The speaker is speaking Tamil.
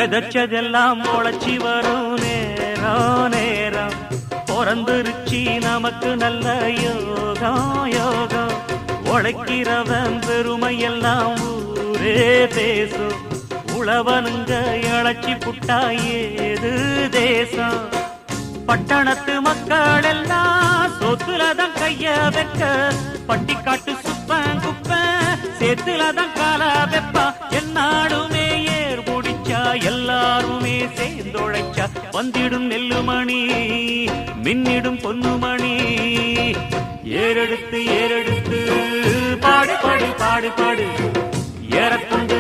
விதைச்சதெல்லாம் முளைச்சி வரும் நேரம் நேரம் பிறந்துருச்சி நமக்கு நல்ல யோகம் யோகம் உழைக்கிறவன் பெருமையெல்லாம் ஊரே பேசும் உழவனுங்க இழைச்சி புட்டா ஏது தேசம் பட்டணத்து மக்கள் எல்லாம் சொத்துலதான் கைய வைக்க பட்டிக்காட்டு சுப்பன் குப்பன் சேத்துலதான் கால வெப்பா என்னாடுமே ஏர் முடிச்சா எல்லாருமே சேர்ந்தொழைச்சா வந்திடும் நெல்லுமணி மின்னிடும் பொன்னுமணி ஏறெடுத்து ஏறெடுத்து பாடு பாடு பாடு பாடு ஏறக்கொண்டு